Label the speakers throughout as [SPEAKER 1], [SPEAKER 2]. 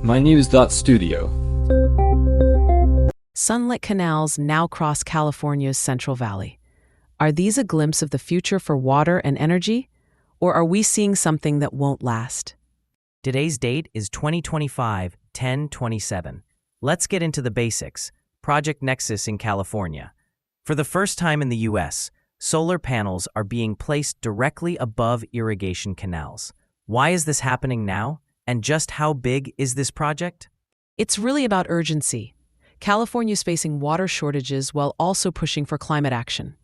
[SPEAKER 1] mynews.studio.
[SPEAKER 2] Sunlit canals now cross California's Central Valley. Are these a glimpse of the future for water and energy? Or are we seeing something that won't last?
[SPEAKER 3] Today's date is 2025-10-27. Let's get into the basics. Project Nexus in California. For the first time in the U.S., solar panels are being placed directly above irrigation canals. Why is this happening now? And just how big is this project?
[SPEAKER 2] It's really about urgency. California's facing water shortages while also pushing for climate action.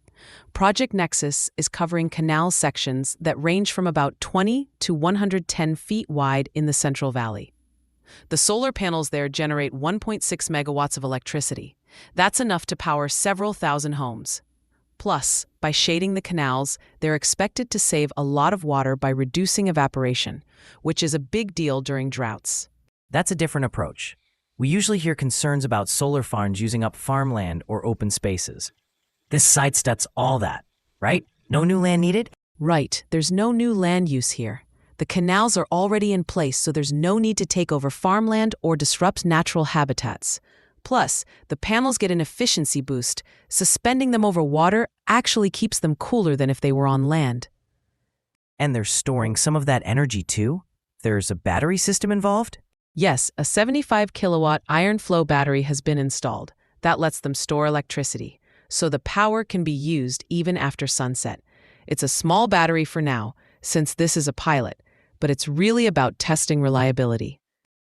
[SPEAKER 2] Project Nexus is covering canal sections that range from about 20 to 110 feet wide in the Central Valley. The solar panels there generate 1.6 megawatts of electricity. That's enough to power several thousand homes. Plus, by shading the canals, they're expected to save a lot of water by reducing evaporation, which is a big deal during droughts.
[SPEAKER 3] That's a different approach. We usually hear concerns about solar farms using up farmland or open spaces. This sidesteps all that, right? No new land needed?
[SPEAKER 2] Right, there's no new land use here. The canals are already in place, so there's no need to take over farmland or disrupt natural habitats. Plus, the panels get an efficiency boost. Suspending them over water actually keeps them cooler than if they were on land.
[SPEAKER 3] And they're storing some of that energy too? There's a battery system involved?
[SPEAKER 2] Yes, a 75 kilowatt iron flow battery has been installed. That lets them store electricity, so the power can be used even after sunset. It's a small battery for now, since this is a pilot, but it's really about testing reliability.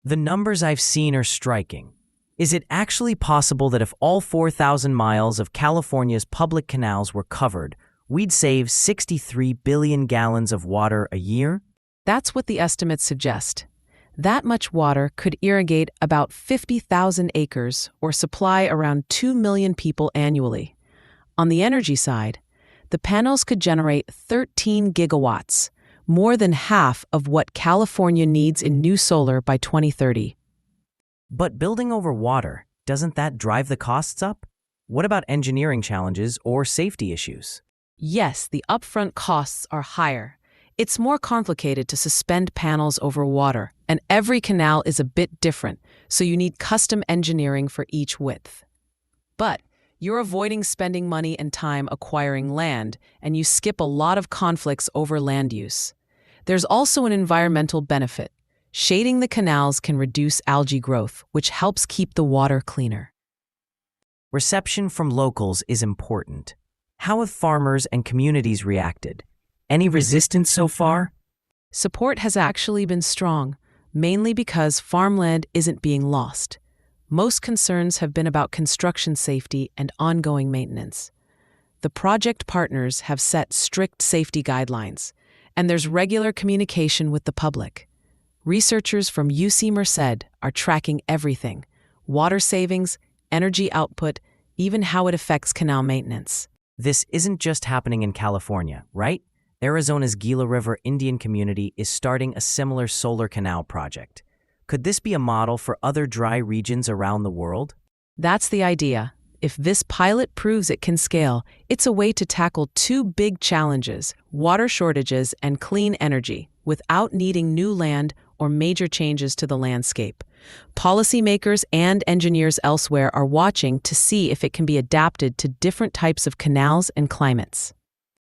[SPEAKER 3] The numbers I've seen are striking. Is it actually possible that if all 4,000 miles of California's public canals were covered, we'd save 63 billion gallons of water a year?
[SPEAKER 2] That's what the estimates suggest. That much water could irrigate about 50,000 acres or supply around 2 million people annually. On the energy side, the panels could generate 13 gigawatts, more than half of what California needs in new solar by 2030.
[SPEAKER 3] But building over water, doesn't that drive the costs up? What about engineering challenges or safety issues?
[SPEAKER 2] Yes, the upfront costs are higher. It's more complicated to suspend panels over water, and every canal is a bit different, so you need custom engineering for each width. But you're avoiding spending money and time acquiring land, and you skip a lot of conflicts over land use. There's also an environmental benefit. Shading the canals can reduce algae growth, which helps keep the water cleaner.
[SPEAKER 3] Reception from locals is important. How have farmers and communities reacted? Any resistance so far?
[SPEAKER 2] Support has actually been strong, mainly because farmland isn't being lost. Most concerns have been about construction safety and ongoing maintenance. The project partners have set strict safety guidelines, and there's regular communication with the public. Researchers from UC Merced are tracking everything: water savings, energy output, even how it affects canal maintenance.
[SPEAKER 3] This isn't just happening in California, right? Arizona's Gila River Indian community is starting a similar solar canal project. Could this be a model for other dry regions around the world?
[SPEAKER 2] That's the idea. If this pilot proves it can scale, it's a way to tackle two big challenges: water shortages and clean energy, without needing new land or major changes to the landscape. Policymakers and engineers elsewhere are watching to see if it can be adapted to different types of canals and climates.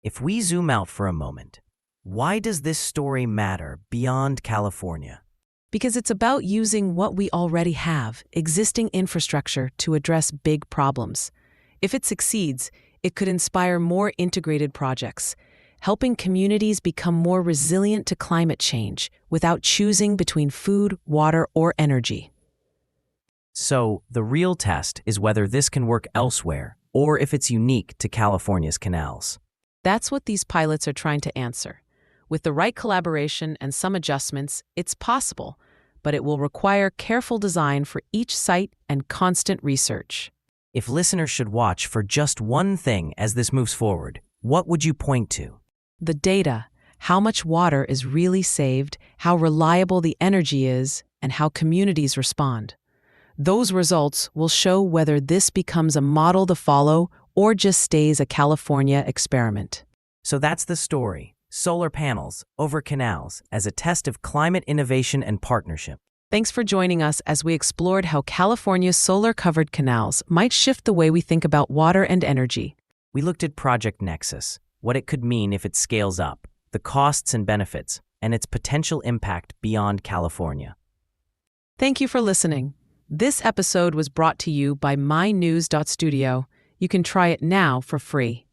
[SPEAKER 3] If we zoom out for a moment, why does this story matter beyond California?
[SPEAKER 2] Because it's about using what we already have, existing infrastructure, to address big problems. If it succeeds, it could inspire more integrated projects, helping communities become more resilient to climate change without choosing between food, water, or energy.
[SPEAKER 3] So, the real test is whether this can work elsewhere, or if it's unique to California's canals.
[SPEAKER 2] That's what these pilots are trying to answer. With the right collaboration and some adjustments, it's possible, but it will require careful design for each site and constant research.
[SPEAKER 3] If listeners should watch for just one thing as this moves forward, what would you point to?
[SPEAKER 2] The data, how much water is really saved, how reliable the energy is, and how communities respond. Those results will show whether this becomes a model to follow or just stays a California experiment.
[SPEAKER 3] So that's the story. Solar panels over canals as a test of climate innovation and partnership.
[SPEAKER 2] Thanks for joining us as we explored how California's solar-covered canals might shift the way we think about water and energy.
[SPEAKER 3] We looked at Project Nexus, what it could mean if it scales up, the costs and benefits, and its potential impact beyond California.
[SPEAKER 2] Thank you for listening. This episode was brought to you by mynews.studio. You can try it now for free.